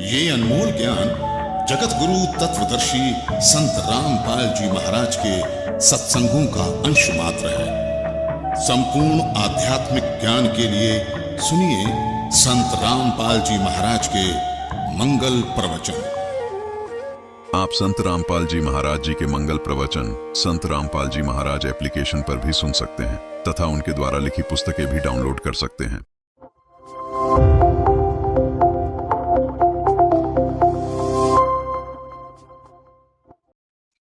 ये अनमोल ज्ञान जगत गुरु तत्वदर्शी संत रामपाल जी महाराज के सत्संगों का अंश मात्र है। संपूर्ण आध्यात्मिक ज्ञान के लिए सुनिए संत रामपाल जी महाराज के मंगल प्रवचन। आप संत रामपाल जी महाराज जी के मंगल प्रवचन संत रामपाल जी महाराज एप्लीकेशन पर भी सुन सकते हैं तथा उनके द्वारा लिखी पुस्तकें भी डाउनलोड कर सकते हैं।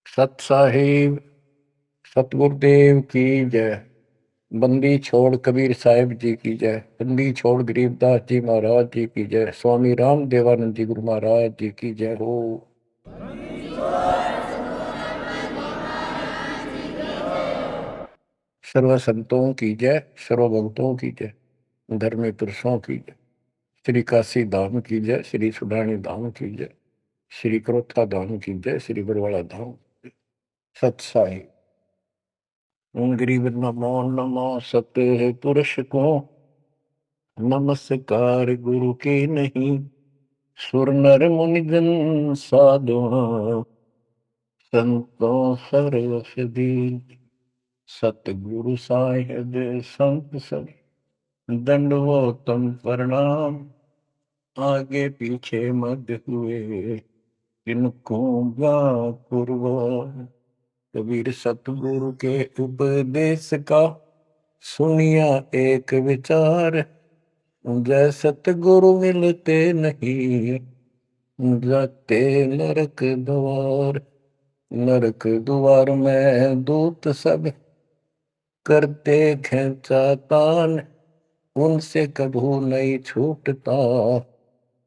सत साहिब सतगुरुदेव की जय। बंदी छोड़ कबीर साहिब जी की जय। बंदी छोड़ गरीबदास जी महाराज जी की जय। स्वामी राम देवानंद जी गुरु महाराज जी की जय हो। सर्व संतों की जय, सर्व भक्तों की जय, धर्मी पुरुषों की जय। श्री काशी धाम की जय, श्री सुडानी धाम की जय, श्री क्रोथा धाम की जय, श्री बरवाड़ा धाम। सत साहिब गरीब नमो नमो सत्य पुरुष को नमस्कार गुरु के नहीं। सुर नर मुनि जन साधु संतों सर्वसदी। सतगुरु साहिब संत सब दंडवतम प्रणाम। आगे पीछे मध्य हुए इनको कुर्बान। कबीर सतगुरु के उपदेश का सुनिया एक विचार। जय सतगुरु मिलते नहीं जाते नरक द्वार। नरक द्वार में दूत सब करते खेचातान। उनसे कभू नहीं छूटता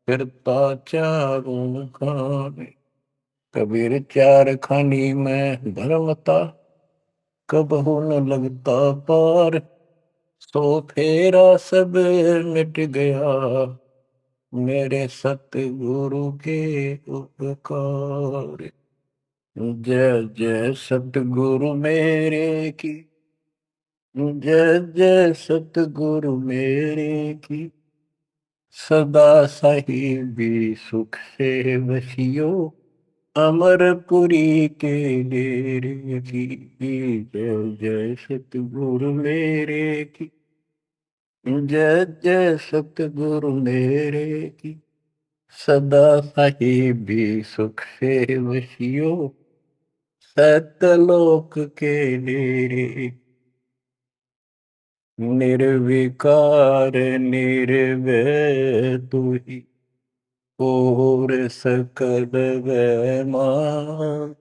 फिरता चारों खान। कबीर चार खानी में भरमता कबहू न लगता पार। सो फेरा सब मिट गया मेरे सतगुरु के उपकार। जय जय सतगुरु मेरे की, जय जय सतगुरु मेरे की। सदा साहिबी सुख से बसियो अमरपुरी के डेरे की। जय जय सतगुरु मेरे की, जय जय सतगुरु मेरे की। सदा साहिबी सुख से बसियो सतलोक के डेरे। निर्विकार निर्भय तू ही और सकल वैमान।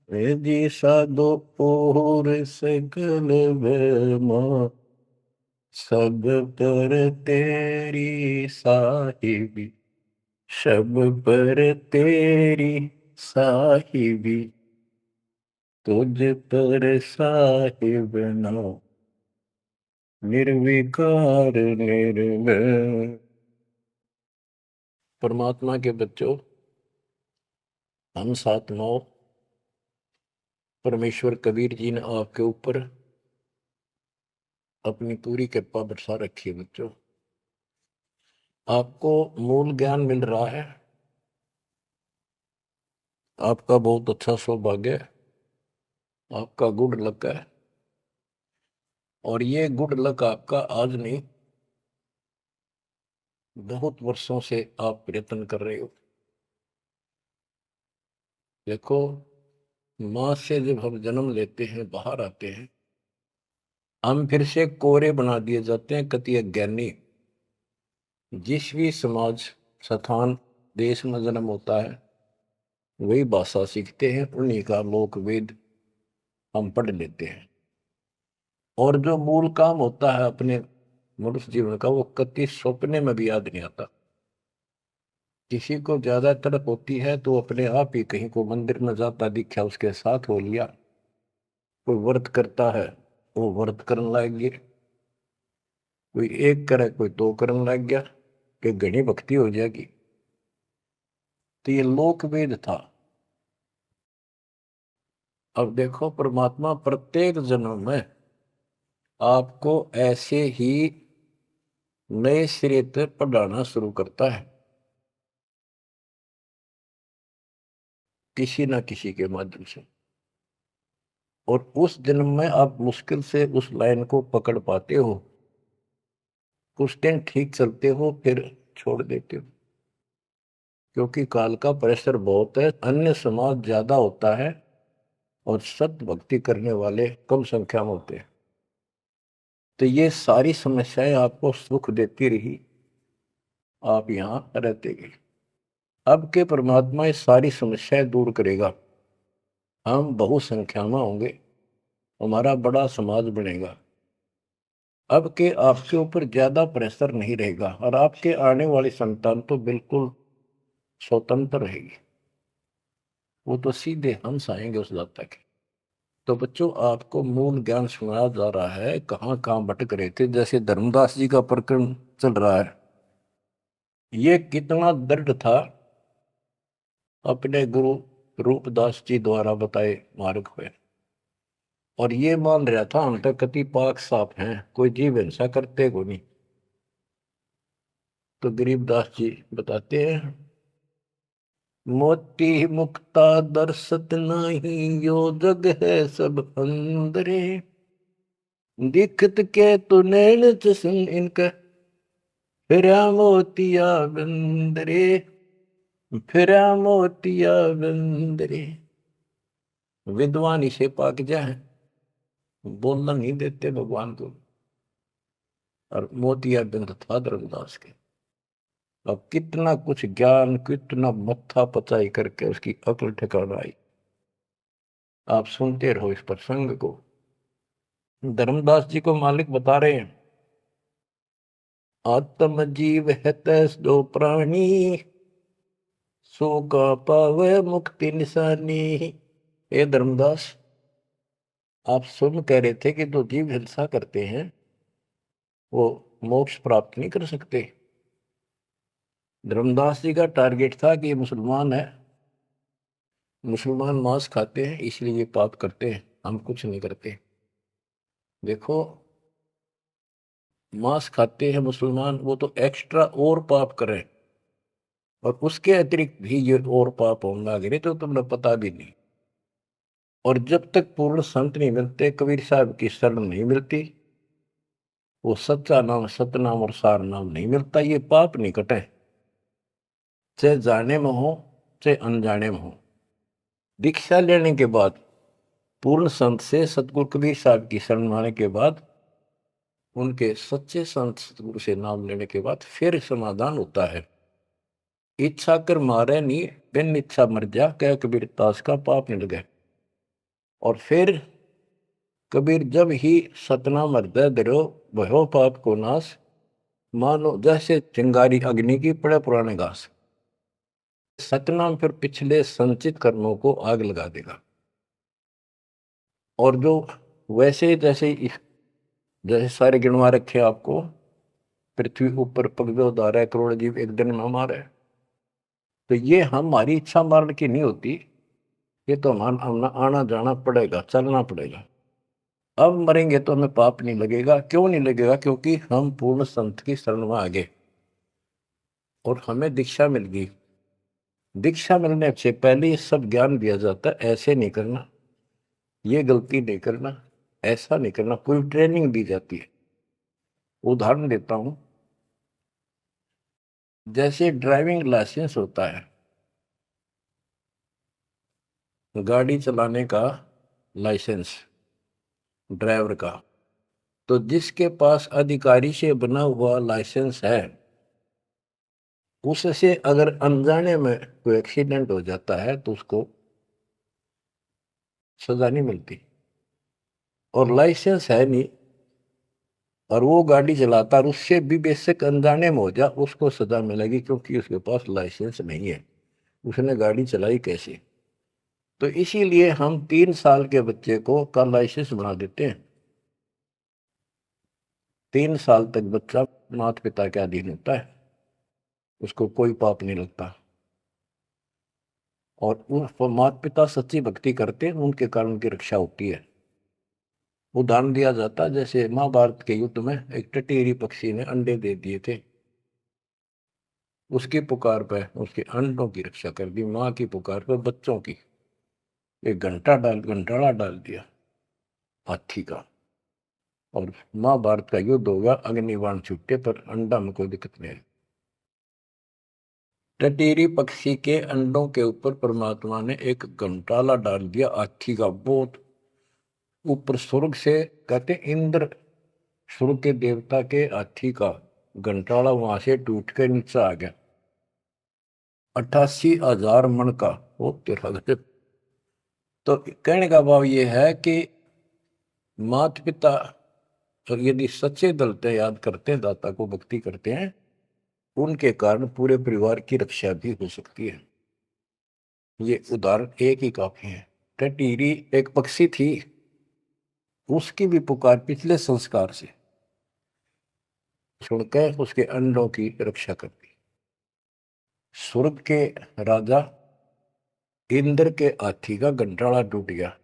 जी साधो और सकल वैमान। सब पर तेरी साहिबी, सब पर तेरी साहिबी। तुझ पर साहिब ना निर्विकार निर्भय। परमात्मा के बच्चों, हम सात नौ परमेश्वर कबीर जी ने आपके ऊपर अपनी पूरी कृपा बरसा रखी है। बच्चों, आपको मूल ज्ञान मिल रहा है। आपका बहुत अच्छा सौभाग्य है, आपका गुड लक है। और ये गुड लक आपका आज नहीं, बहुत वर्षों से आप प्रयत्न कर रहे हो। देखो, मां से जब हम जन्म लेते हैं, बाहर आते हैं, हम फिर से कोरे बना दिए जाते हैं, कति अज्ञानी। जिस भी समाज, स्थान, देश में जन्म होता है, वही भाषा सीखते हैं, उन्हीं का लोक वेद हम पढ़ लेते हैं। और जो मूल काम होता है अपने मनुष्य जीवन का, वो कति सपने में भी याद नहीं आता। किसी को ज्यादा तड़प होती है तो अपने आप ही कहीं को मंदिर में जाता दिखा, उसके साथ हो लिया। कोई व्रत करता है, वो व्रत करने लग गया। कोई एक करे, कोई दो करने लग गया कि घनी भक्ति हो जाएगी। तो ये लोक वेद था। अब देखो, परमात्मा प्रत्येक जन्म में आपको ऐसे ही नए सिरे से पढ़ाना शुरू करता है, किसी ना किसी के माध्यम से। और उस जन्म में आप मुश्किल से उस लाइन को पकड़ पाते हो, कुछ दिन ठीक चलते हो, फिर छोड़ देते हो, क्योंकि काल का प्रेशर बहुत है, अन्य समाज ज्यादा होता है और सत्य भक्ति करने वाले कम संख्या में होते हैं। तो ये सारी समस्याएं आपको सुख देती रही, आप यहां रहते गए। अब के परमात्मा ये सारी समस्याएं दूर करेगा, हम बहुसंख्या में होंगे, हमारा बड़ा समाज बनेगा। अब के आपके ऊपर ज्यादा प्रेशर नहीं रहेगा और आपके आने वाली संतान तो बिल्कुल स्वतंत्र रहेगी, वो तो सीधे हंस आएंगे उस दाता के। तो बच्चों, आपको मूल ज्ञान सुनाया जा रहा है, कहाँ कहाँ भटक रहे थे। जैसे धर्मदास जी का प्रकरण चल रहा है, ये कितना दृढ़ था अपने गुरु रूपदास जी द्वारा बताए मार्ग पे, और ये मान रहा था हम तो कति पाक साफ हैं, कोई जीव हिंसा करते को नहीं। तो गरीबदास जी बताते हैं, मोती मुक्ता दर्शत नाही, यो जग है सब अंदरे, दिखत के तु नैन चसन इनका, फिरा मोतिया बंदरे, फिरा मोतिया बंदरे। विद्वान इसे पाक जाए, बोलना नहीं देते भगवान को, और मोतिया बिंद था धर्मदास के। अब कितना कुछ ज्ञान, कितना मत्था पचाई करके उसकी अकल ठिकाना आई। आप सुनते रहो इस प्रसंग को। धर्मदास जी को मालिक बता रहे हैं, आत्म जीव है तैस दो प्राणी, सो का पावे मुक्ति निशानी। हे धर्मदास, आप स्वयं कह रहे थे कि जो जीव हिंसा करते हैं वो मोक्ष प्राप्त नहीं कर सकते। धर्मदास जी का टारगेट था कि ये मुसलमान है, मुसलमान मांस खाते हैं इसलिए ये पाप करते हैं, हम कुछ नहीं करते। देखो, मांस खाते हैं मुसलमान, वो तो एक्स्ट्रा और पाप करें, और उसके अतिरिक्त भी ये और पाप होंगे गिरे तो तुम्हें पता भी नहीं। और जब तक पूर्ण संत नहीं मिलते, कबीर साहब की शरण नहीं मिलती, वो सच्चा नाम, सतनाम और सार नाम नहीं मिलता, ये पाप नहीं कटे, चाहे जाने में हो चाहे अनजाने में हो। दीक्षा लेने के बाद, पूर्ण संत से सतगुरु कबीर साहब की शरण आने के बाद, उनके सच्चे संत सतगुरु से नाम लेने के बाद फिर समाधान होता है। इच्छा कर मारे नहीं, बिन इच्छा मर जा, कह कबीर दास का पाप नहीं लगे। और फिर कबीर जब ही सतनाम हृदय धरो, भयो पाप को नाश, मानो जैसे चिंगारी अग्नि की पड़े पुराने घास। सतनाम फिर पिछले संचित कर्मों को आग लगा देगा। और जो वैसे जैसे जैसे सारे गिनवा रखे आपको, पृथ्वी ऊपर पगवे उदार है, करोड़ जीव एक दिन में हमारे, तो ये हमारी इच्छा मारने की नहीं होती, ये तो हमारा आना जाना पड़ेगा, चलना पड़ेगा। अब मरेंगे तो हमें पाप नहीं लगेगा। क्यों नहीं लगेगा? क्योंकि हम पूर्ण संत की शरण में आ गए और हमें दीक्षा मिल गई। दीक्षा मिलने से पहले ये सब ज्ञान दिया जाता है, ऐसे नहीं करना, ये गलती नहीं करना, ऐसा नहीं करना, पूरी ट्रेनिंग दी जाती है। उदाहरण देता हूं, जैसे ड्राइविंग लाइसेंस होता है, गाड़ी चलाने का लाइसेंस ड्राइवर का, तो जिसके पास अधिकारी से बना हुआ लाइसेंस है, उससे अगर अनजाने में कोई एक्सीडेंट हो जाता है तो उसको सजा नहीं मिलती। और लाइसेंस है नहीं और वो गाड़ी चलाता और उससे भी बेशक अनजाने में हो जा, उसको सजा मिलेगी, क्योंकि उसके पास लाइसेंस नहीं है, उसने गाड़ी चलाई कैसे। तो इसीलिए हम 3 साल के बच्चे को का लाइसेंस बना देते हैं। 3 साल तक बच्चा माता पिता के अधीन होता है, उसको कोई पाप नहीं लगता। और उन माता पिता सच्ची भक्ति करते हैं, उनके कारण उनकी रक्षा होती है। उदाहरण दिया जाता है, जैसे महाभारत के युद्ध में एक टटीरी पक्षी ने अंडे दे दिए थे, उसकी पुकार पर उसके अंडों की रक्षा कर दी, माँ की पुकार पर बच्चों की। एक घंटाड़ा डाल दिया हाथी का, और महाभारत का युद्ध होगा, अग्निबाण छूटे पर अंडा में कोई दिक्कत नहीं है। टटीरी पक्षी के अंडों के ऊपर परमात्मा ने एक घंटाला डाल दिया हाथी का, बहुत ऊपर स्वर्ग से, कहते इंद्र स्वर्ग के देवता के हाथी का घंटाला वहां से टूट के नीचे आ गया, 88,000 मन का। वो तेरा गजब। तो कहने का भाव ये है कि माता पिता और यदि सच्चे दिल से याद करते हैं, दाता को भक्ति करते हैं, उनके कारण पूरे परिवार की रक्षा भी हो सकती है। ये उदाहरण एक ही काफी है। टटीरी एक पक्षी थी, उसकी भी पुकार पिछले संस्कार से सुनकर उसके अंडों की रक्षा कर दी। स्वर्ग के राजा इंद्र के हाथी का घंटाड़ा टूट गया,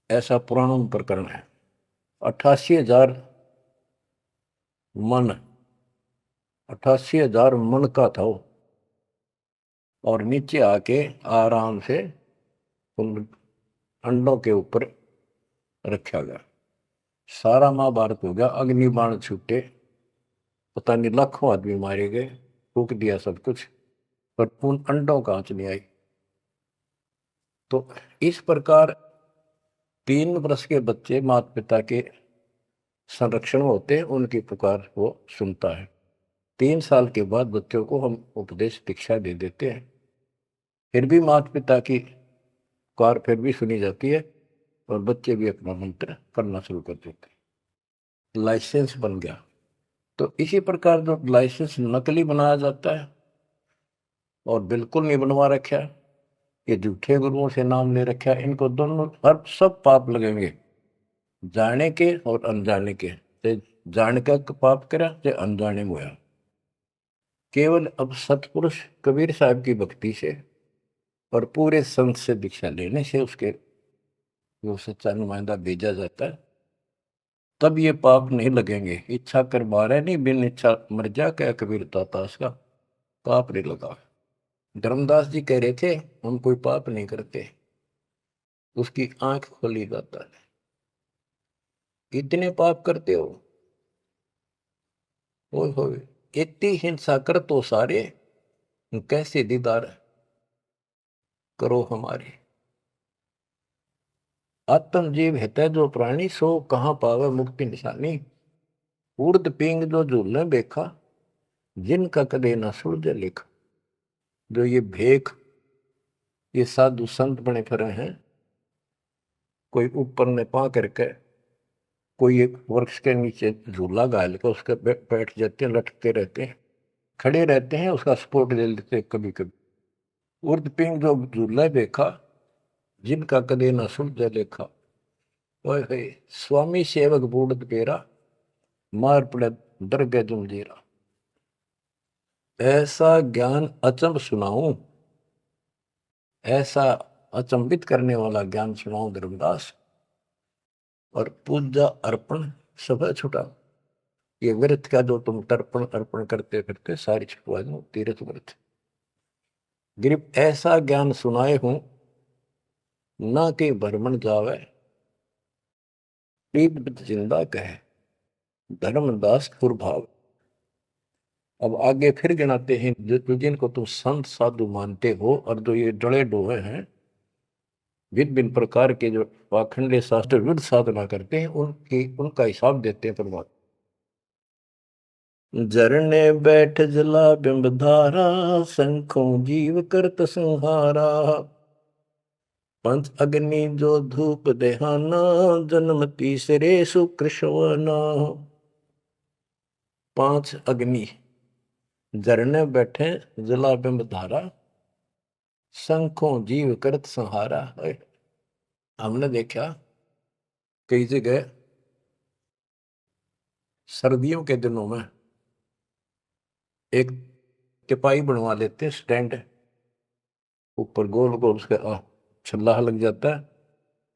ऐसा पुराणों में प्रकरण है। 88,000 मन, 88,000 मन का था वो, और नीचे आके आराम से उन अंडों के ऊपर रखा गया। सारा महाभारत हो गया, अग्निबाण छूटे, पता नहीं लाखों आदमी मारे गए, फूक दिया सब कुछ, पर उन अंडों का आंच नहीं आई। तो इस प्रकार 3 वर्ष के बच्चे माता पिता के संरक्षण में होते हैं, उनकी पुकार वो सुनता है। 3 साल के बाद बच्चों को हम उपदेश दीक्षा दे देते हैं, फिर भी माता पिता की पुकार फिर भी सुनी जाती है, और बच्चे भी अपना मंत्र करना शुरू कर देते हैं। लाइसेंस बन गया। तो इसी प्रकार जो लाइसेंस नकली बनाया जाता है और बिल्कुल नहीं बनवा रखा है, ये झूठे गुरुओं से नाम ले रखा है, इनको दोनों हर सब पाप लगेंगे, जाने के और अनजाने के। ते जान का पाप करा, ते अनजाने में हुआ। केवल अब सतपुरुष कबीर साहब की भक्ति से और पूरे संत से दीक्षा लेने से उसके जो सच्चा नुमाइंदा भेजा जाता है, तब ये पाप नहीं लगेंगे। इच्छा कर मारे नहीं, बिन इच्छा मर जा, क्या कबीर दातास का पाप नहीं लगा। धर्मदास जी कह रहे थे हम कोई पाप नहीं करते, उसकी आंख खोली जाता है। इतने पाप करते हो, इतनी हिंसा कर तो सारे, कैसे दीदार करो हमारे। आत्म जीव है जो प्राणी, सो कहाँ पावे मुक्ति निशानी। उर्द पिंग जो झूलने देखा, जिनका कदे न सुलझे लिखा। जो ये भेख, ये साधु संत बने फिरे हैं, कोई ऊपर ने पा करके, कोई एक वृक्ष के नीचे झूला गाल के उसके बैठ जाते हैं, लटकते रहते हैं, खड़े रहते हैं, उसका सपोर्ट ले लेते कभी कभी। उर्द पिंग जो झूला देखा, जिनका कदे न सुलझे लेखा। ओए स्वामी सेवक बूढ़ पेरा, मार पड़े दरगे जमजीरा। ऐसा ज्ञान अचंब सुनाऊं, ऐसा अचंबित करने वाला ज्ञान सुनाऊं धर्मदास, और पूजा अर्पण सब छुटा। ये व्रत का जो तुम तर्पण अर्पण करते करते सारी छुटवा दो, तीर्थ व्रत। गिरिप ऐसा ज्ञान सुनाए हूं, ना के भ्रमण जावे, जिंदा कहे धर्मदास कुरभाव। अब आगे फिर गिनाते हैं, जिनको तुम संत साधु मानते हो, और जो ये डले डोहे हैं, भिन्न भिन्न प्रकार के जो पाखंडे शास्त्र विरुद्ध साधना करते हैं, उनका हिसाब देते हैं परमात्मा। झरने बैठ जला बिंब धारा, शंखों जीव करत संहारा। पंच अग्नि जो धूप देहाना, जन्म तीसरे सुकृष्णा। 5 अग्नि झरने बैठे जला बिंब धारा, शंखों जीव करत संहारा। हमने देखा कई जगह सर्दियों के दिनों में एक टिपाई बनवा लेते, स्टैंड ऊपर गोल गोल उसका छल्ला लग जाता है,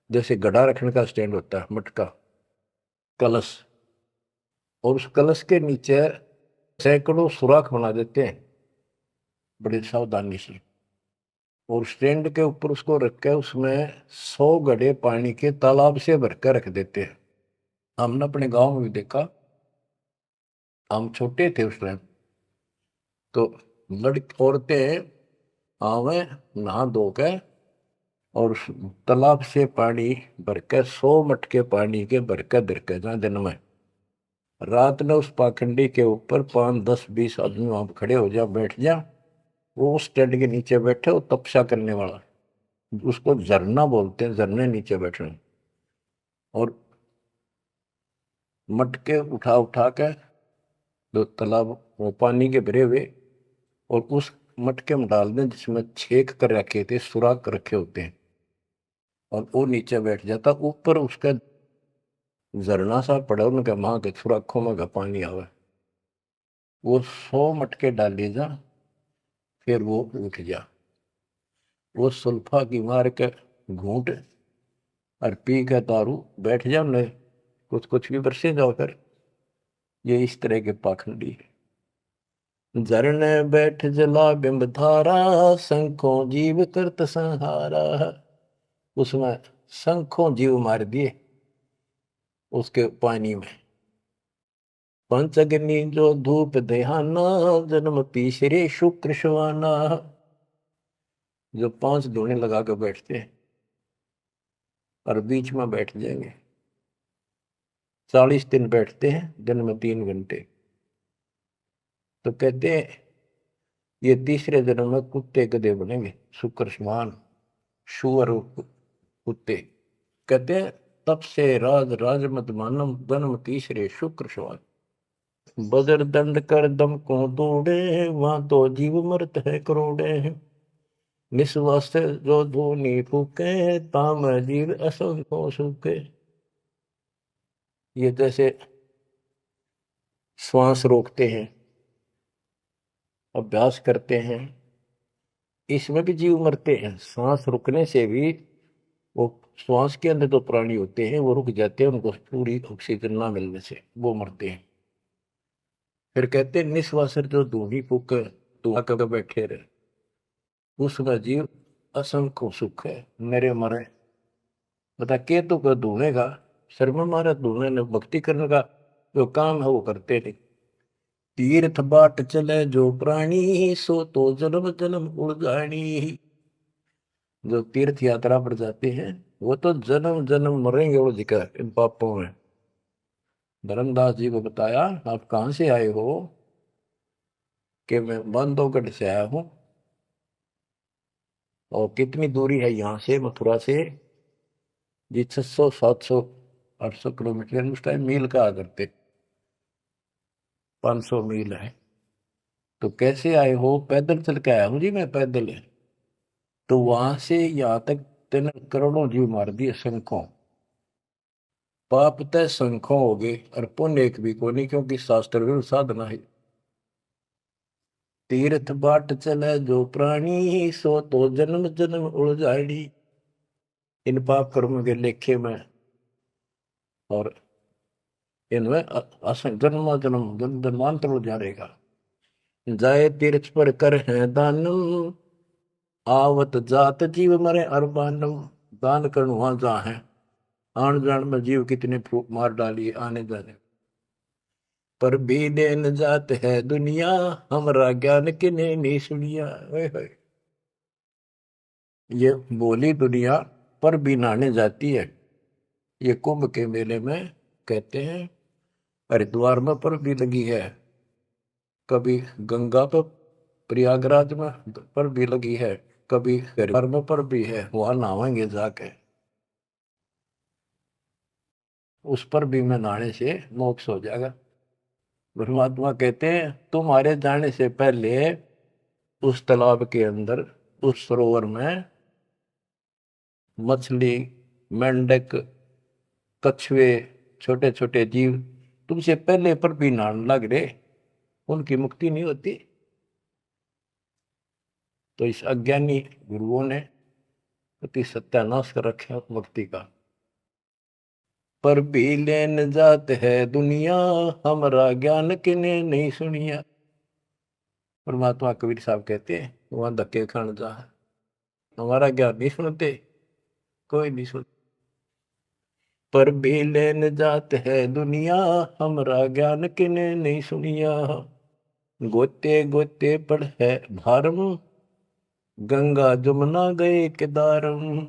जैसे गड़ा रखने का स्टैंड होता है, मटका, कलश, और उस कलश के नीचे सैकड़ों सुराख बना देते हैं बड़ी सावधानी से, और स्टैंड के ऊपर उसको रख के उसमें 100 घड़े पानी के तालाब से भर कर रख देते हैं। हमने अपने गांव में भी देखा, हम छोटे थे उस टाइम, तो लड़की औरतें आवे नहा धो के और उस तालाब से पानी भर के 100 मटके पानी के भर के धर के जहाँ दिन में रात में उस पाखंडी के ऊपर 5, 10, 20 आदमी वहां खड़े हो जा, बैठ जा, वो उस टेंट के नीचे बैठे, वो तपस्या करने वाला, उसको झरना बोलते हैं, झरने नीचे बैठने, और मटके उठा उठा के जो तालाब वो पानी के भरे हुए, और उस मटके में डाल दें जिसमें छेक कर रखे थे, सुराख कर रखे होते हैं, और वो नीचे बैठ जाता, ऊपर उसका झरना सा पड़ा, उनके माँ के सुराखों में का पानी आवे, वो 100 मटके डाले जा, फिर वो उठ जा, वो सुल्फा की मार के घूंट और पी के दारू बैठ जाओ, न कुछ कुछ भी बरसे जाओ फिर। ये इस तरह के पाखंडी है। झरने बैठ जला बिंब धारा, शंखों जीव करत संहारा, उसमें शंखों जीव मार दिए उसके पानी में। पंचअग्नि जो धूप देहाना, जन्म तीसरे शुक्र शवाना, जो 5 धूने लगा कर बैठते हैं और बीच में बैठ जाएंगे, 40 दिन बैठते हैं, दिन में 3 घंटे, तो कहते हैं ये तीसरे जन्म में कुत्ते गधे बनेंगे, शुक्र समान शुअर कुत्ते। कहते हैं तब से राज राज मत मानम, जन्म तीसरे शुक्र समान, बजर दंड कर दम को दौड़े, वहां तो जीव मरत है करोड़े, निस्वास जो धोनी फूके, ताम जीव असंख्य सूखे। ये जैसे श्वास रोकते हैं, अभ्यास करते हैं, इसमें भी जीव मरते हैं। सांस रुकने से भी, वो श्वास के अंदर जो प्राणी होते हैं वो रुक जाते हैं, उनको पूरी ऑक्सीजन ना मिलने से वो मरते हैं। फिर कहते हैं निस्वास जो धूनी फूक धुआं कर बैठे रहे, उसका जीव असंख्य सुख है, मेरे मरे बता के तो कर धूने का शर्म मारा, धूने ने भक्ति करने का जो काम है वो करते नहीं। तीर्थ बाट चले जो प्राणी, सो तो जन्म जन्म उड़गानी, जो तीर्थ यात्रा पर जाते हैं वो तो जन्म जन्म मरेंगे वो जिक्र इन पापों में। धर्मदास जी को बताया आप कहां से आए हो, कि मैं बांधवगढ़ से आया हूं, और कितनी दूरी है यहाँ से मथुरा से, जी 600, 700, 800 किलोमीटर, उस टाइम मील का करते, 500 मील है। तो कैसे आए हो, पैदल चल के आया हूं जी मैं, पैदल है। तो वहां से यहाँ तक 3 करोड़ों जीव मार दिए शंखों, पाप तय शंखों हो गए और पुण्य एक भी को नहीं, क्योंकि शास्त्र विरुद्ध साधना है। तीर्थ बाट चले जो प्राणी, सो तो जन्म जन्म उलझाड़ी, इन पाप कर्म के लेखे में और इनमें जन्म जन्म जन्मांतर उलझा रहेगा। जाए तीर्थ पर कर है दानम, आवत जात जीव मरे अरबानम, दान करण वहां जहाँ है, आन जान में जीव कितने फूक मार डालिए आने जाने, पर भी देन जात है दुनिया, हमरा ज्ञान किने नहीं सुनिया। ये बोली दुनिया पर भी नहाने जाती है। ये कुंभ के मेले में कहते हैं हरिद्वार में पर भी लगी है, कभी गंगा पर प्रयागराज में पर भी लगी है, कभी हरिद्वार में पर भी है, वहां नहावेंगे जाके, उस पर भी में नहाने से मोक्ष हो जाएगा। परमात्मा कहते हैं तुम्हारे जाने से पहले उस तालाब के अंदर, उस सरोवर में मछली, मेंढक, कछुए, छोटे छोटे जीव तुमसे पहले पर भी नहाने लग रहे, उनकी मुक्ति नहीं होती। तो इस अज्ञानी गुरुओं ने अति सत्यानाश कर रखे भक्ति का। पर भी लेन जात है दुनिया, हमारा ज्ञान किने नहीं सुनिया। परमात्मा कबीर साहब कहते हैं वहां धक्के खान जा, हमारा ज्ञान नहीं सुनते, कोई नहीं सुन। पर भी लेन जात है दुनिया, हमारा ज्ञान किने नहीं सुनिया। गोते गोते पड़ है भारम, गंगा जमुना गए केदारम।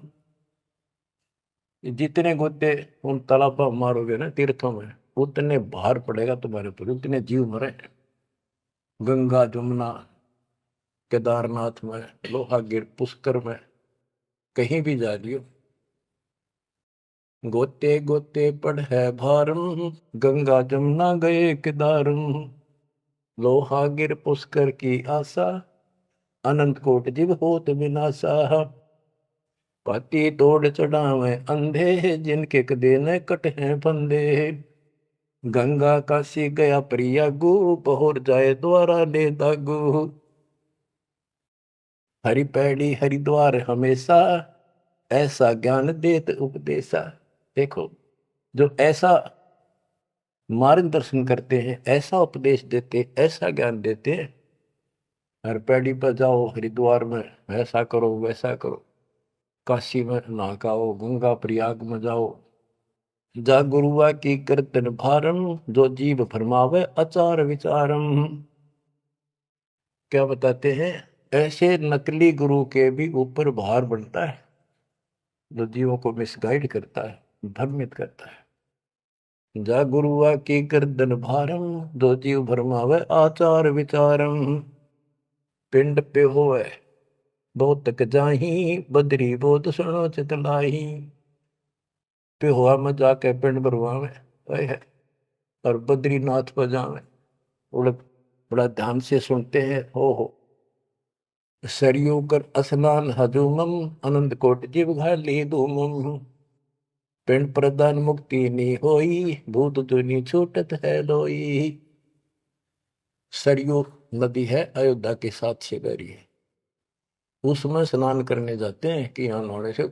जितने गोते उन तालाबों मारोगे ना तीर्थों में, उतने भार पड़ेगा तुम्हारे ऊपर, उतने जीव मरे। गंगा जमुना केदारनाथ में, लोहागिर पुष्कर में, कहीं भी जा लियो, गोते गोते पड़ है भारम, गंगा जमुना गए केदारम। लोहागिर पुष्कर की आशा, अनंत कोट जीव होत विनाशा। पाती तोड़ चढ़ावे अंधे, जिनके कदे न कट हैं फंदे। गंगा काशी गया प्रियागु, पहुर जाए द्वारा ले दागु। हरि पैड़ी हरिद्वार हमेशा, ऐसा ज्ञान देत उपदेशा। देखो, जो ऐसा मार्गदर्शन करते हैं, ऐसा उपदेश देते, ऐसा ज्ञान देते हैं। हर पैड़ी पर जाओ, हरिद्वार में ऐसा करो वैसा करो, काशी में नहाओ, गंगा प्रयाग में जाओ। जा गुरुआ की कीर्तन भारम, जो जीव फरमावे आचार विचारम। क्या बताते हैं, ऐसे नकली गुरु के भी ऊपर भार बनता है, जो जीवों को मिसगाइड करता है, भ्रमित करता है। जा गुरुआ की गर्दन भारम, जो जीव भरमावे आचार विचारम। पिंड पे होए बहुत तक जाही, बदरी बहुत सुनो चितलाई। पे हुआ में जाके पिंड भरवावे है, और बद्रीनाथ पर जावे, बड़ा बड़ा ध्यान से सुनते हैं। हो सरयू कर स्नान हजूमम, अनंत कोट जीव घाली धूमम। पिंड प्रदान मुक्ति नी होई, भूत दुनी छूटत है लोई। सरयू नदी है, अयोध्या के साथ से गरी है, उसमें स्नान करने जाते हैं कि यहाँ नहाने से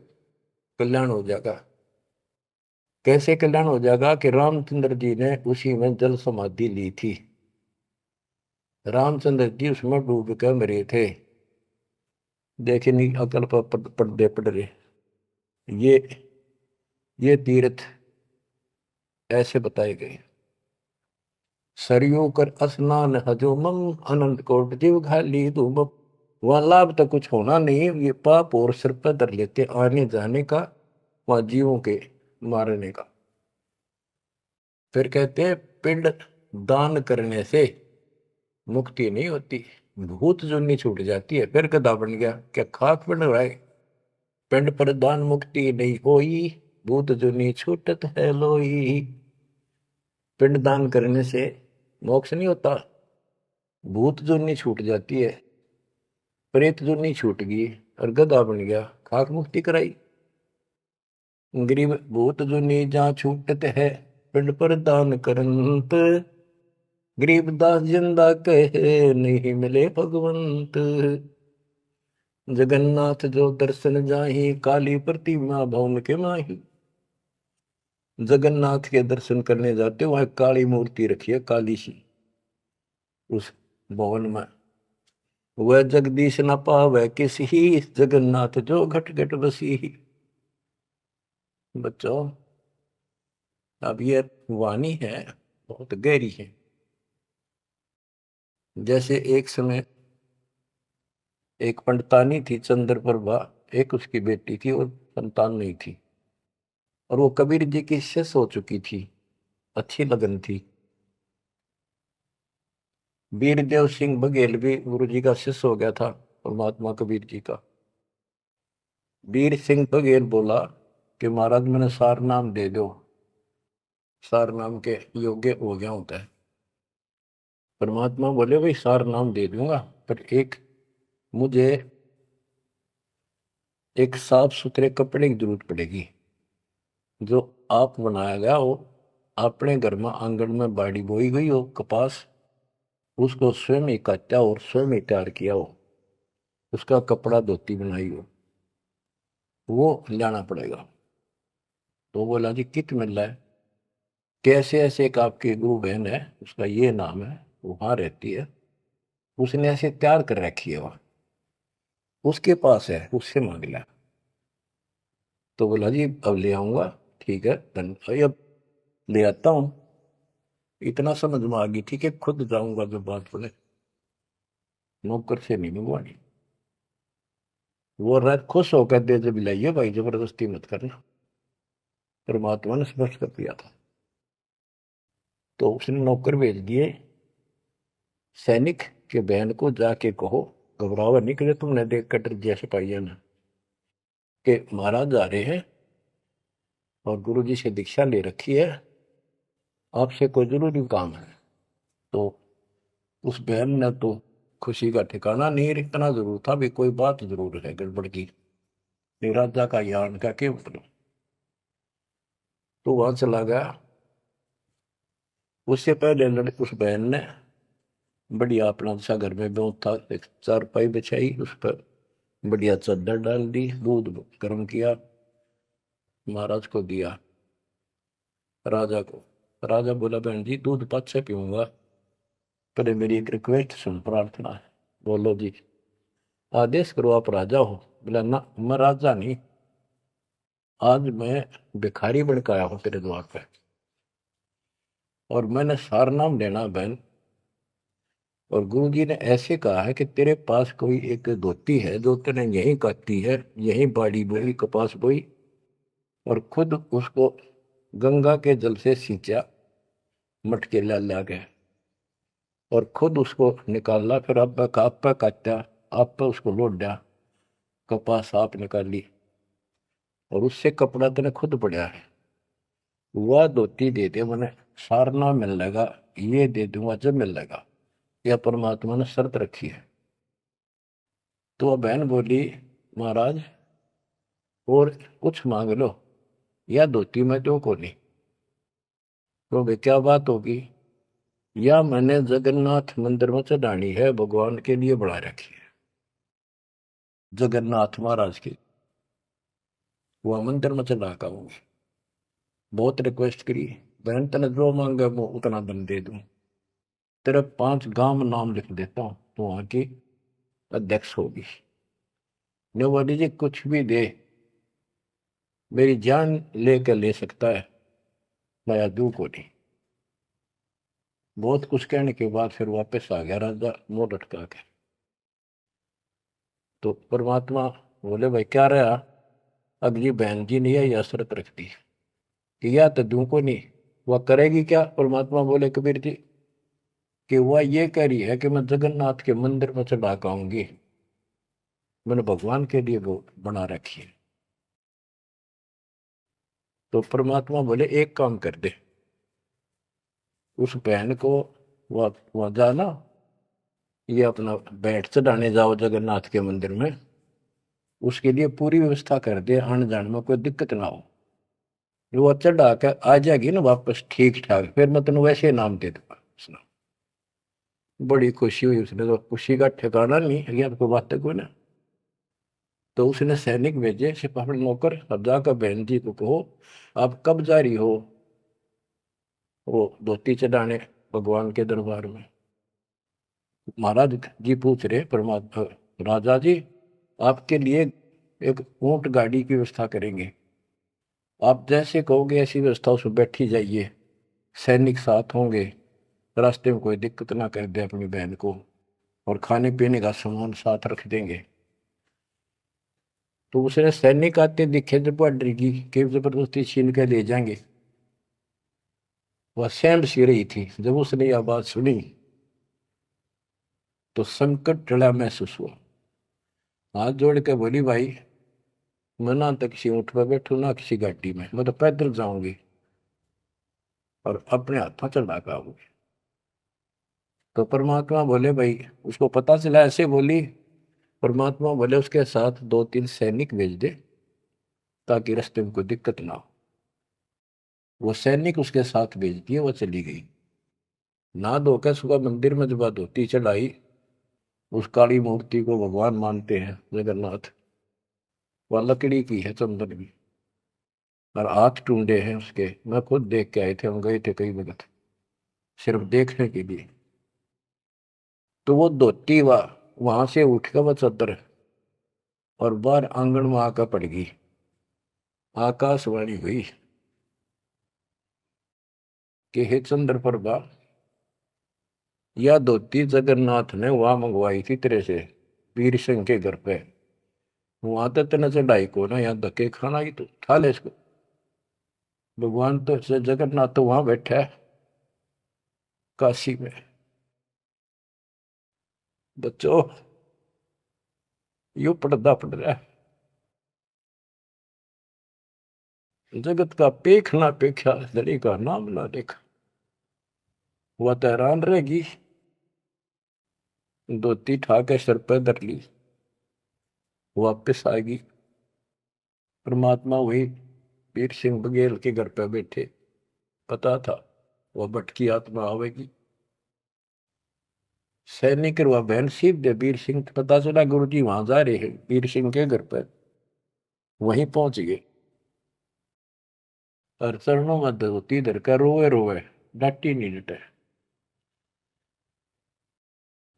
कल्याण हो जाएगा। कैसे कल्याण हो जाएगा कि रामचंद्र जी ने उसी में जल समाधि ली थी। रामचंद्र जी उसमें डूब कर मरे थे। देखे नहीं अकल पर पर्दे पड़ रहे। ये तीर्थ ऐसे बताए गए। सरयू कर स्नान हजूमम, अनंत कोट जीव घाली धूम। वहां लाभ तो कुछ होना नहीं, ये पाप और सिर पर धर लेते आने जाने का, वहां जीवों के मारने का। फिर कहते हैं पिंड दान करने से मुक्ति नहीं होती, भूत जुनी छूट जाती है। फिर गधा बन गया, क्या खाक बन रहा है। पिंड पर दान मुक्ति नहीं होई, भूत जुनी छूटत है लोई। पिंड दान करने से मोक्ष नहीं होता, भूत जुनी छूट जाती है, प्रेत जुनी छूट गई, और गधा बन गया, खाक मुक्ति कराई। गरीब भूत जुनी जहाँ छूटत है, पिंड पर दान करंत। गरीबदास जिंदा कहे, नहीं मिले भगवंत। जगन्नाथ जो दर्शन जाही, काली प्रतिमा भवन के माही। जगन्नाथ के दर्शन करने जाते, वहां काली मूर्ति रखी है, काली सी, उस भवन में। वह जगदीश न पावे किसी, जगन्नाथ जो घट घट बसी। बच्चों, अब ये वाणी है, बहुत गहरी है। जैसे एक समय एक पंडितानी थी चंद्रप्रभा, एक उसकी बेटी थी और संतान नहीं थी, और वो कबीर जी की शिष्य हो चुकी थी, अच्छी लगन थी। वीरदेव सिंह बघेल भी गुरु जी का शिष्य हो गया था, परमात्मा कबीर जी का। वीर सिंह बघेल बोला कि महाराज मैंने सार नाम दे दो, सार नाम के योग्य हो गया होता है। परमात्मा बोले भाई सार नाम दे दूंगा, पर मुझे एक साफ सुथरे कपड़े की जरूरत पड़ेगी, जो आप बनाया गया हो, अपने घर में आंगन में बाड़ी बोई गई हो कपास, उसको स्वयं ही काटा और स्वयं ही तैयार किया हो, उसका कपड़ा धोती बनाई हो, वो लाना पड़ेगा। तो बोला जी कित मिल रहा है। कैसे ऐसे एक आपकी गुरु बहन है, उसका ये नाम है, वहां रहती है, उसने ऐसे तैयार कर रखी है, वहां उसके पास है, उससे मांग लिया। तो बोला जी अब ले आऊंगा, ठीक है भाई, अब ले आता हूँ। इतना समझ में आ गई, ठीक है खुद जाऊंगा, जो बात बोले नौकर से नहीं मंगवानी। वो रात खुश होकर दे जब लाइए भाई, जबरदस्ती मत करना, परमात्मा ने स्पष्ट कर दिया था। तो उसने नौकर भेज दिए, सैनिक के बहन को जाके कहो, घबरावा नहीं करे, तुमने देख कटर जैसे पाइया ना, कि महाराज आ रहे हैं और गुरु जी से दीक्षा ले रखी है, आपसे कोई जरूरी काम है। तो उस बहन ने तो खुशी का ठिकाना नहीं, इतना जरूर था भी कोई बात जरूर है गड़बड़ की, राजा का यान का के मतलब। तो वहां चला गया। उससे पहले उस बहन ने बढ़िया अपना सा घर में बहुत था, एक चारपाई बिछाई, उस पर बढ़िया चादर डाल दी, दूध गर्म किया, महाराज को दिया, राजा को। राजा बोला बहन जी दूध पाँच से पीऊंगा, पहले मेरी एक रिक्वेस्ट सुन, प्रार्थना है। बोलो जी, आदेश करो, आप राजा हो। बोला ना, मैं राजा नहीं, आज मैं भिखारी बन के आया हूं तेरे द्वार पे, और मैंने सार नाम लेना बहन। और गुरु जी ने ऐसे कहा है कि तेरे पास कोई एक धोती है जो तेने यहीं काटी है, यहीं बाड़ी बोई, कपास बोई, और खुद उसको गंगा के जल से सींचा, मटके ला गए, और खुद उसको निकाला, फिर आप पे काटा, आप पे उसको लौट दिया, कपास आप निकाली, और उससे कपड़ा तेने खुद पड़ा है, वह धोती दे दे मैंने, सारना मिल लगा, ये दे दूंगा जब मिल लगा। यह परमात्मा ने शर्त रखी है। तो वह बहन बोली महाराज और कुछ मांग लो, या धोती में दो को नहीं। तो वे क्या बात होगी, या मैंने जगन्नाथ मंदिर में चढ़ानी है, भगवान के लिए बढ़ा रखी है, जगन्नाथ महाराज की, वह मंदिर में चढ़ा का हूँ। बहुत रिक्वेस्ट करी, बहन तेने जो मांगे वो उतना दम दे दूं, तेरे 5 गांव में नाम लिख देता हूँ, तो वहां की अध्यक्ष होगी। ने बोली जी कुछ भी दे, मेरी जान लेकर ले सकता है, मैं दू को नहीं। बहुत कुछ कहने के बाद फिर वापस आ गया राजा मुंह लटका के। तो परमात्मा बोले भाई क्या रहा, अगली बहन जी ने यह शर्त रख दी कि या तो दू को नहीं, वह करेगी क्या। परमात्मा बोले कबीर जी कि वह ये कह रही है कि मैं जगन्नाथ के मंदिर में चढ़ा के आऊंगी, मैंने भगवान के लिए वो बना रखी है। तो परमात्मा बोले एक काम कर दे, उस बहन को वहां जाना, ये अपना बैठ चढ़ाने जाओ जगन्नाथ के मंदिर में, उसके लिए पूरी व्यवस्था कर दे, आने जाने में कोई दिक्कत ना हो। जो वो चढ़ा के आ जाएगी ना वापस ठीक ठाक, फिर मैं तेन वैसे नाम दे दूंगा। उसने बड़ी खुशी हुई, उसने तो खुशी का ठिकाना नहीं है, आपको बात को ना। तो उसने सैनिक भेजे, सिपाही नौकर, अब जाकर बहन जी को कहो आप कब जा रही हो वो धोती चढ़ाने भगवान के दरबार में। महाराज जी पूछ रहे परमात्मा, राजा जी आपके लिए एक ऊंट गाड़ी की व्यवस्था करेंगे, आप जैसे कहोगे ऐसी व्यवस्था उसमें बैठी जाइए, सैनिक साथ होंगे, रास्ते में कोई दिक्कत ना कर दे अपनी बहन को, और खाने पीने का सामान साथ रख देंगे। तो उसने सैनिक आते दिखे जब वह डरेगी कि जबरदस्ती छीन के ले जाएंगे, वह सहम सी रही थी। जब उसने यह बात सुनी तो संकट टला महसूस हुआ, हाथ जोड़ के बोली भाई मैं ना तो किसी ऊँट पर बैठू ना किसी गाड़ी में, मैं तो पैदल जाऊंगी और अपने हाथों चढ़ा के आऊंगी। तो परमात्मा बोले भाई, उसको पता चला ऐसे बोली, परमात्मा बोले उसके साथ 2-3 सैनिक भेज दे ताकि रास्ते में कोई दिक्कत ना हो। वो सैनिक उसके साथ भेज दिए, वो चली गई। ना धोकर सुबह मंदिर में जब धोती चढ़ाई, उस काली मूर्ति को भगवान मानते हैं जगन्नाथ, वह लकड़ी की है, चंदन की। और हाथ टूंडे हैं उसके। मैं खुद देख के आए थे, हम गए थे कई वक्त सिर्फ देखने के लिए। तो वो धोती वहां से उठ कर वो चद्दर और बाहर आंगन में आकर पड़ गई। आकाशवाणी हुई कि हे चंद्रप्रभा, यह धोती जगन्नाथ ने वहां मंगवाई थी तेरे से, वीर सिंह के घर पे। वहां तो तेने चढ़ाई को ना, यहाँ धक्के खाना ही तो उठा ले इसको। भगवान तो से जगन्नाथ तो वहां बैठा है काशी में। बच्चों, यू पर्दा पड़ रहा है। जगत का पेख ना पेखा, धनी का नाम ना देखा। वह तो हैरान रहेगी। धोती ठाके सर पर धर ली, वापिस आएगी। परमात्मा वही वीर सिंह बघेल के घर पे बैठे। पता था वह भटकी आत्मा आवेगी। सैनिक वह बहन सीख दे वीर सिंह। पता चला गुरु जी वहां जा रहे हैं वीर सिंह के घर पर। वहीं पहुंच गए और चरणों में धोती धर कर रोए रोए, डांटी नहीं डटे।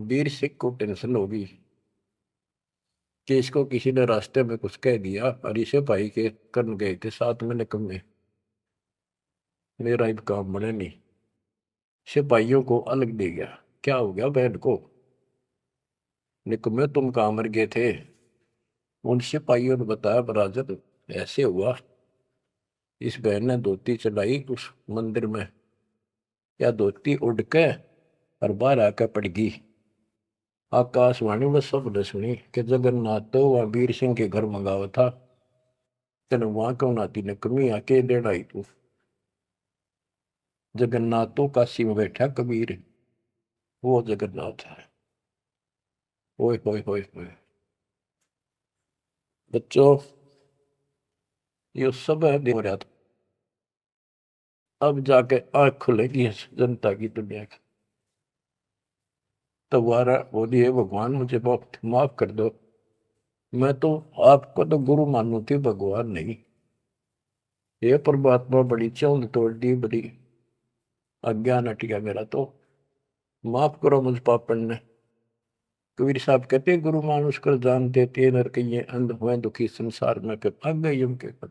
वीर सिंह को टेंशन होगी कि इसको किसी ने रास्ते में कुछ कह दिया, और इसे भाई के कर्म गए थे साथ में निकम्मे, मेरा अब काम बने नहीं। सिपाहियों को अलग दे गया। क्या हो गया बहन को? निकम्मे तुम कहाँ मर गए थे? उन सिपाहियों ने बताया, बराजर ऐसे हुआ, इस बहन ने धोती चढ़ाई उस मंदिर में, या धोती उड़ के और बाहर आकर पड़ गई। आकाशवाणी में सब ने सुनी कि जगन्नाथ तो वह वीर सिंह के घर मंगावा था, तेने वहां क्यों नाती ने कमी आके डेढ़ आई तू। जगन्नाथ तो काशी में बैठा कबीर, वो जगन्नाथ है। ओए होए होए होए। बच्चों, ये सब है हो रहा था। अब जाके आंख खुलेगी इस जनता की, दुनिया की। तुम्हारा बोलिए भगवान मुझे बहुत माफ कर दो, मैं तो आपको तो गुरु मानू थी, भगवान नहीं। ये परमात्मा बड़ी चौंध तोड़ दी, बड़ी अज्ञान हट गया मेरा, तो माफ करो मुझ पापन ने। कबीर साहब कहते गुरु मानुष कर जान देते नर कहिए अंध हुए दुखी संसार में फिर भाग गए यम के पद।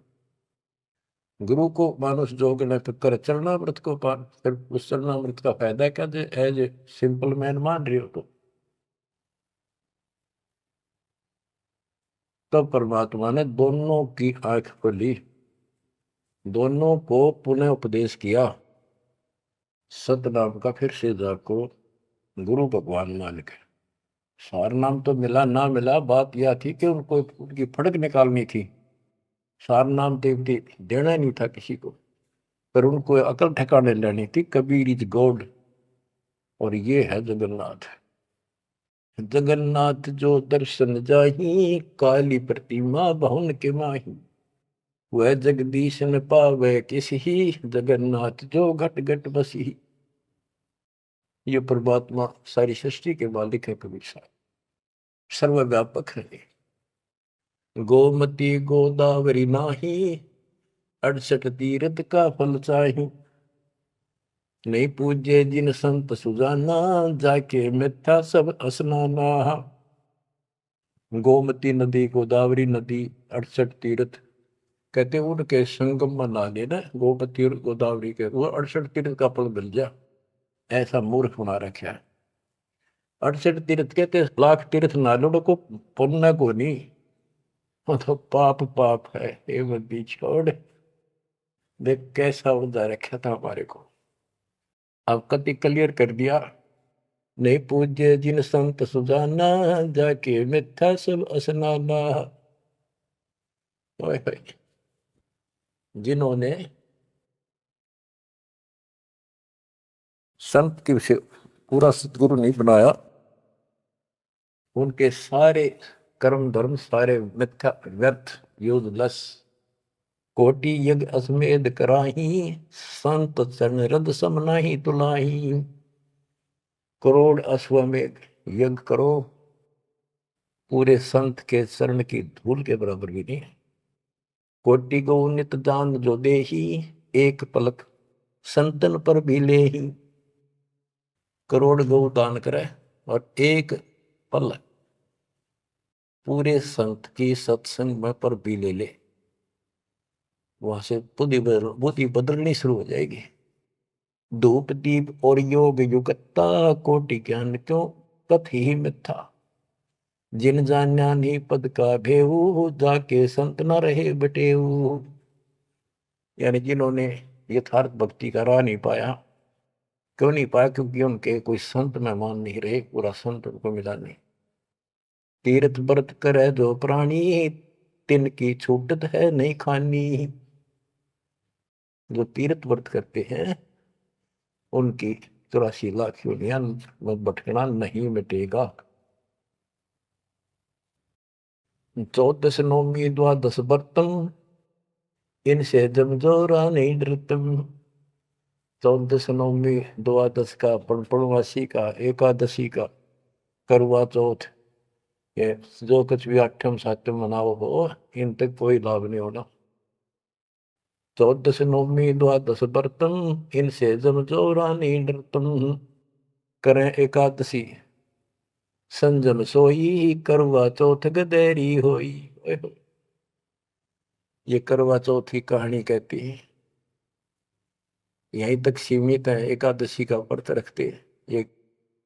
गुरु को मानुष जोग ने फिर कर चरणामृत को पान। फिर उस चरणामृत का फायदा क्या? एज ए सिंपल मैन मान रहे हो तो तब परमात्मा ने दोनों की आंख खोली, दोनों को पुनः उपदेश किया। सतनाम का फिर से जाको गुरु भगवान मान के। सार नाम तो मिला ना मिला, बात यह थी कि उनको उनकी फड़क निकालनी थी। सार नाम देवती देना नहीं था किसी को, पर उनको अकल ठिकाने लेनी थी। कबीर इज गॉड, और ये है जगन्नाथ। जगन्नाथ जो दर्शन जाही, काली प्रतिमा बहुन के माही। वह जगदीश न पावे किसी, जगन्नाथ जो घट घट बसी। ये परमात्मा सारी सृष्टि के मालिक है कबीर साहब, सर्वव्यापक है। गोमती गोदावरी नाही, 68 तीर्थ का फल चाही। नहीं पूजे जिन संत सुजाना, जाके मिथ्या सब स्नाना। गोमती नदी, गोदावरी नदी, 68 तीर्थ, कहते उनके संगम में ना लेना गोमती और गोदावरी के, वो 68 तीर्थ का फल मिल जा। ऐसा मूर्ख बना रखा है। 68 तीर्थ कहते लाख तीर्थ ना लो को पुण्य को नहीं, वो तो पाप पाप है। ये बंदी छोड़, देख कैसा उदा रखा था हमारे को। अब कति क्लियर कर दिया। नहीं पूज्य जिन संत सुजाना, जाके मिथ्या सब स्नाना। जिन्होंने संत की से पूरा सदगुरु नहीं बनाया, उनके सारे कर्म धर्म सारे मिथ्या व्यर्थ यूजलेस। कोटि यज्ञ अश्वमेध कराही, संत चरण रद सम नाही तुलाही। करोड़ अश्वमेध यज्ञ करो, पूरे संत के चरण की धूल के बराबर भी नहीं। कोटि गौ नित दान जो देही, एक पलक संतन पर भी लेही। करोड़ गौ दान करे और एक पल पूरे संत की सत्संग में पर भी ले ले, वहां से बुद्धि बदलनी शुरू हो जाएगी। धूप दीप और योग युगता, कोटि ज्ञान क्यों कथ ही मिथ्या। जिन जान्या ही पद का भेऊ, जाके संत न रहे बटेऊ। यानी जिन्होंने यथार्थ भक्ति का राह नहीं पाया, क्यों नहीं पाया? क्योंकि उनके कोई संत मेहमान नहीं रहे, पूरा संत उनको मिला नहीं। तीर्थ व्रत करे जो प्राणी, तिनकी छूटत है नहीं खानी। जो तीर्थ व्रत करते हैं उनकी 84 लाख योनियां में भटकना नहीं मिटेगा। 14 नौमी द्वादश व्रतम, इनसे जमजोरा नहीं डरतम। 14 नौमी द्वादश का, पूर्णमासी का, एकादशी का, करवा चौथ, ये जो कुछ भी आठम सातम मनाओ हो, इन तक कोई लाभ नहीं होना। 14 नौमी द्वादश व्रतम, इनसे जमजोरा नहीं डरतम। करें एकादशी संजम सोई, करवा चौथ गदेरी होई। ये करवा चौथ की कहानी कहती है, यहीं तक सीमित है। एकादशी का व्रत रखते हैं, ये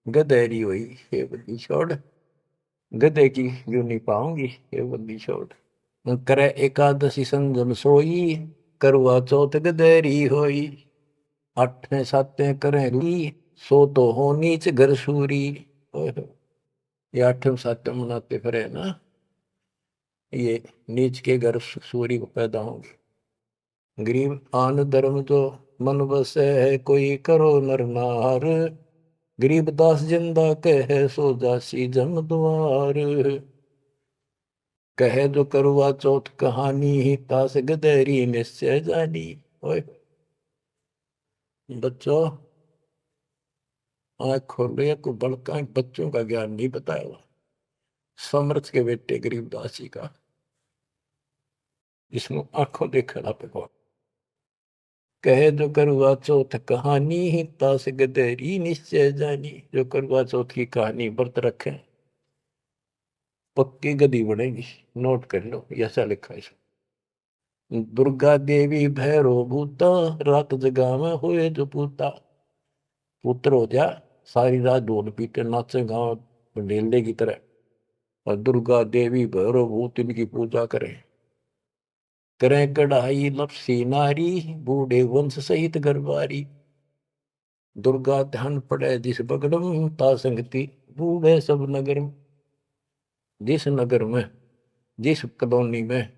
गदेरी हुई, ये बंदी छोड़, गधे की जो नहीं पाऊंगी, ये बंदी छोड़। करे एकादशी संजम सोई, करवा चौथ गदेरी होई। 8 7 करें, सो तो हो नीच घर सूरी। ये 8 7 मनाते फिरे ना, ये नीच के घर सूरी को पैदा होंगे। गरीब आन धर्म जो मन बसे है, कोई करो नर नार। गरीब दास जिंदा कहे, सो जासी जम द्वार। कहे जो करवा चौथ कहानी, तास गदेरी निश्चय जानी। ओए बच्चों, आँख खोलो, को बड़का बच्चों का ज्ञान नहीं बताया हुआ। समर्थ के बेटे गरीबदास जी का, जिसमें आंखों देखा पे कौन। कहे जो करवा चौथ कहानी, तास गदेरी निश्चय जानी। जो करवा चौथ की कहानी व्रत रखे, पक्की गदी बनेगी। नोट कर लो, ऐसा लिखा है। दुर्गा देवी भैरो भूता, रात जगा में हुए जो पूता। पुत्र हो जा, सारी रात ढोल पीटे नाचे गाँव ढेले की तरह, और दुर्गा देवी भैरो भूत इनकी पूजा करें। करें कढ़ाई लपसी नारी, बूढ़े वंश सहित गरबारी। दुर्गा ध्यान पड़े जिस बगड़म, ता संगति बूढ़े सब नगर में। जिस नगर में, जिस कॉलोनी में,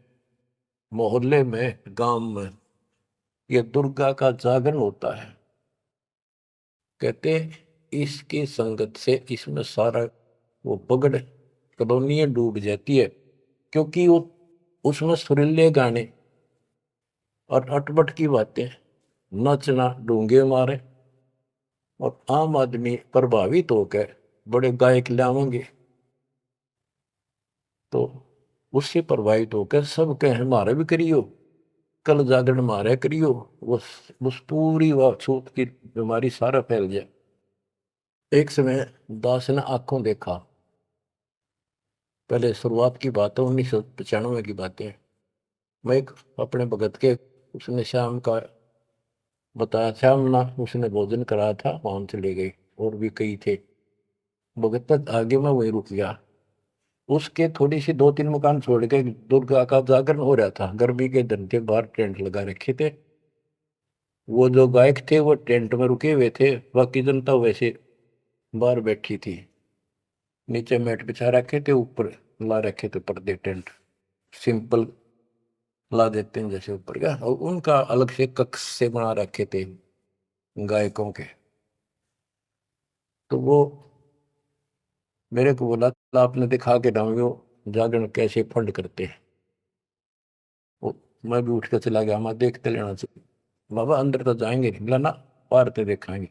मोहल्ले में, गांव में ये दुर्गा का जागरण होता है, कहते इसकी संगत से इसमें सारा वो पगड़ कॉलोनियां डूब जाती है। क्योंकि वो उसमें सुरीले गाने और अटपट की बातें, नचना, डूंगे मारे, और आम आदमी प्रभावित होकर बड़े गायक लावेंगे, तो उससे प्रभावित होकर सब कहे हमारे भी करियो, कल जागरण मारे करियो। उस पूरी वह छूत की बीमारी सारा फैल जाए। एक समय दास ने आंखों देखा, पहले शुरुआत की बात है, 1995 की बातें। मैं एक अपने भगत के, उसने शाम का बताया, शाम ना उसने भोजन कराया था, वहां से ले गई, और भी कई थे भगत। तक आगे मैं वही रुक गया। उसके थोड़ी सी 2 3 मकान छोड़ के दुर्गा का जागरण हो रहा था। गर्मी के दिन थे, बाहर टेंट लगा रखे थे। वो जो गायक थे वो टेंट में रुके हुए थे, बाकी जनता वैसे बाहर बैठी थी। नीचे मैट बिछा रखे थे, ऊपर ला रखे थे पर्दे, टेंट सिंपल ला देते हैं जैसे ऊपर का, और उनका अलग से कक्ष से बना रखे थे गायकों के। तो वो मेरे को बोला, आपने दिखा के डाउंगे जागरण कैसे फंड करते हैं। मैं भी उठ कर चला गया, मैं देखते लेना चाहिए बाबा, अंदर तो जाएंगे नहीं, बोला ना पार ते देखेंगे।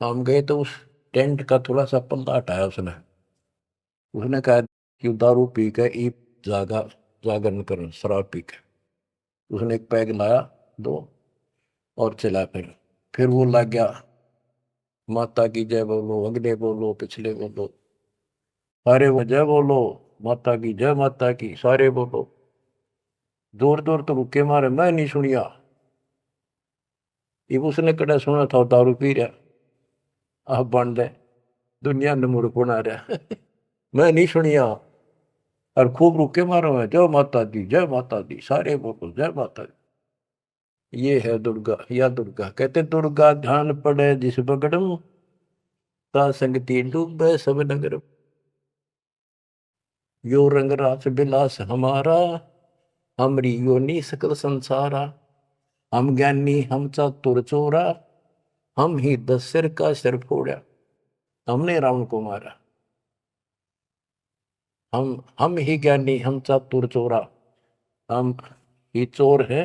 हम गए तो उस टेंट का थोड़ा सा पल्ला हटाया उसने। उसने कहा कि दारू पी के ई जागरण करना, शराब पी के। उसने एक पैग लाया, दो, और चला। फिर वो लग गया, माता की जय बोलो, अगले बोलो, पिछले बोलो, सारे जय बोलो, माता की जय, माता की, सारे बोलो। जोर जोर तो रुके मारे, मैं नहीं सुनिया। ये उसने कड़ा सुना था, दारू पी रहा, आप बन दे, दुनिया ने मूर्ख बना रहा। मैं नहीं सुनिया, और खूब रुके मारो है, जय माता दी, जय माता दी, सारे बोलो जय माता दी। ये है दुर्गा, या दुर्गा। कहते दुर्गा ध्यान पड़े जिस बगड़म, ता संगति डूबे सब नगर। यो रंग रास बिलास हमारा, हमरी योनि सकल संसारा। हम ज्ञानी हम चातुर चोरा, हम ही 10 सिर का सिर फोड़ा। हमने रावण को मारा, हम ही ज्ञानी हम चातुर चोरा, हम ही चोर है,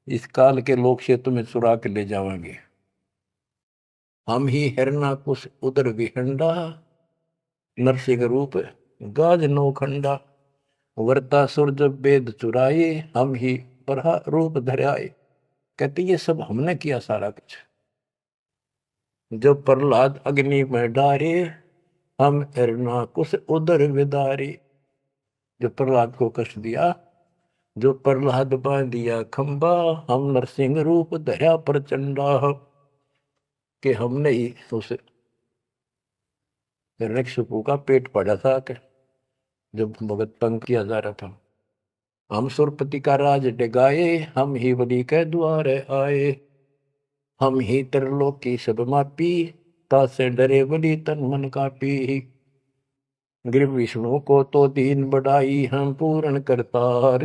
इस काल के लोग से तुम्हें चुरा के ले जाएंगे। हम ही हिरणाकुश उदर विहंडा, नरसिंह रूप गाज नौखंडा। वर्ता सुर जब वेद चुराए, हम ही बरहा रूप धराए। कहते ये सब हमने किया सारा कुछ। जब प्रहलाद अग्नि में डारे, हम हिरणाकुश उदर विदारे। जो प्रहलाद को कष्ट दिया, जो प्रहलाद बांध दिया खंबा, हम नरसिंह रूप धरा प्रचंडा। कि हमने ही उस हिरण्यकशिपु का पेट पड़ा था, कि जब भगत तंग किया जा रहा था। हम सुरपति का राज डिगाए, हम ही बलि के द्वार आए। हम ही त्रिलोक की सब मापी, तासे डरे बलि तन मन कापी। गिर विष्णु को तो दीन बढ़ाई, हम पूर्ण करतार।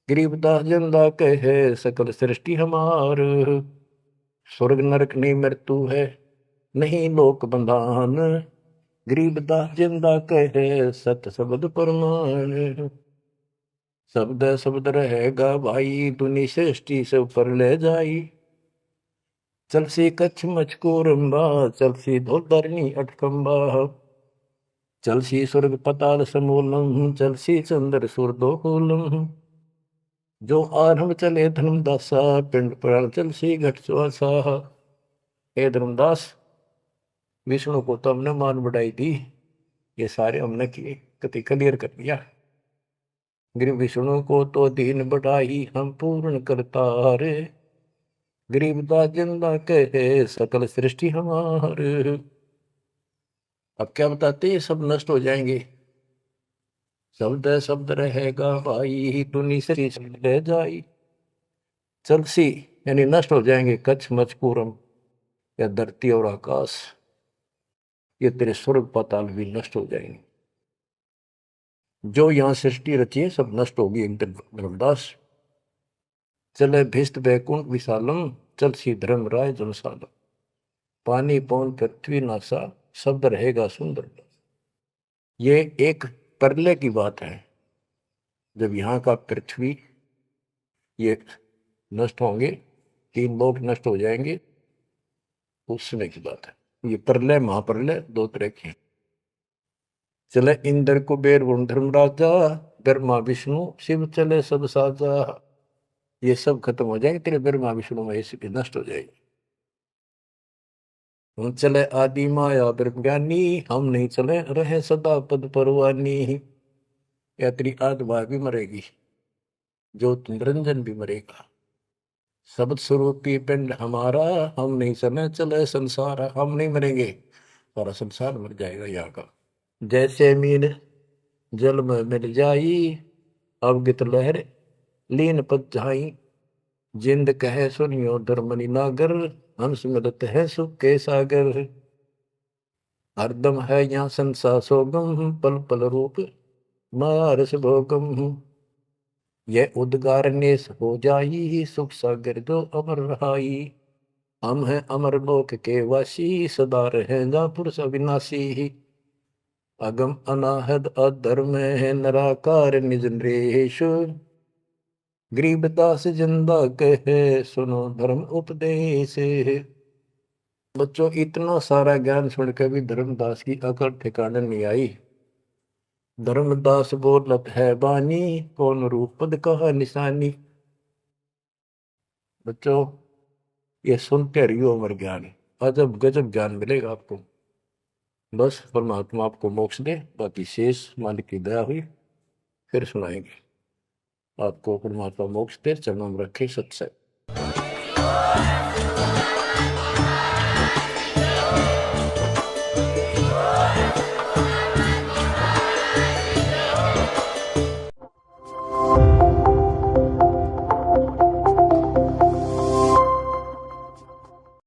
गरीबदास जिंदा कहे सकल सृष्टि हमार। स्वर्ग नरक नहीं मृत्यु है, नहीं लोक बंधान। गरीबदास जिंदा कहे सत शब्द प्रमाण। शब्द शब्द रहेगा भाई, दुनि सृष्टि से ऊपर ले जाई। चल सी कच्छ मचको रंबा, चल सी धोधरनी अटकंबा। चल सी स्वर्ग पताल समूलम, चल सी चंद्र सुर दो कूलम। जो आरंभ चले धर्मदासा, पिंड पुराण चल सी घट सुहासा। हे धर्मदास, विष्णु को तो हमने मान बढ़ाई दी, ये सारे हमने किए, कति क्लियर कर दिया। गिर विष्णु को तो दीन बढ़ाई, हम पूर्ण करतार। गरीबदास जिंदा कहे सकल सृष्टि हमार। अब क्या बताते, ये सब नष्ट हो जाएंगे। शब्द शब्द रहेगा भाई, दुनि से ले जाई। चलसी यानी नष्ट हो जाएंगे, कच्छ मचपूरम या धरती और आकाश, ये तेरे स्वर्ग पाताल भी नष्ट हो जाएंगे। जो यहां सृष्टि रची है सब नष्ट होगी एक दिन। धर्मदास चले भिस्त बैकुंठ विशालम, चल सी धर्म राय जनसालम। पानी पौन पृथ्वी नासा, शब्द रहेगा सुंदर। ये एक प्रलय की बात है, जब यहाँ का पृथ्वी ये नष्ट होंगे, 3 लोक नष्ट हो जाएंगे, उस समय की बात है। ये प्रलय महाप्रलय 2 तरह के हैं। चले इंद्र कुबेर वरुण धर्मराजा, ब्रह्मा विष्णु शिव चले सब साजा। ये सब खत्म हो जाएंगे, तेरे ब्रह्मा विष्णु महेश भी नष्ट हो जाएंगे। हम चले आदि माया ब्रह्म ज्ञानी, हम नहीं चले रहे सदा पद परवानी। या तेरी आत्मा भी मरेगी, ज्योत निरंजन भी मरेगा। शब्द स्वरूपी पिंड हमारा, हम नहीं चले चले संसार। हम नहीं मरेंगे, सारा संसार मर जाएगा यहाँ का। जैसे मीन जल में मिल जाई, अवगित लहर लीन पद जाई। जिंद कहे सुनियो धर्मनि नागर, हंस मिलत है सुख के सागर। हरदम है यहाँ संसा सोगम, पल पल रूप मारस भोगम। यह उद्गार नेस हो जाई, सुख सागर जो अमर रहाई। हम हैं अमर लोक के वासी, सदा रहेगा पुरुष अविनाशी। अगम अनाहद अधर्म है, नराकार निज नरेश। गरीबदास जिंदा कहे सुनो धर्म उपदेश। बच्चों, इतना सारा ज्ञान सुन के भी धर्मदास की अकल ठिकाने नहीं आई। धर्मदास बोलत है बानी, कौन रूप पद कहा निशानी। बच्चों, ये सुनते रहियो अमर ज्ञान, अजब गजब ज्ञान मिलेगा आपको। बस परमात्मा आपको मोक्ष दे, बाकी शेष मालिक की दया हुई फिर सुनाएंगे। आपको परमात्मा मोक्ष दे, चरणों में रखे सत्संग।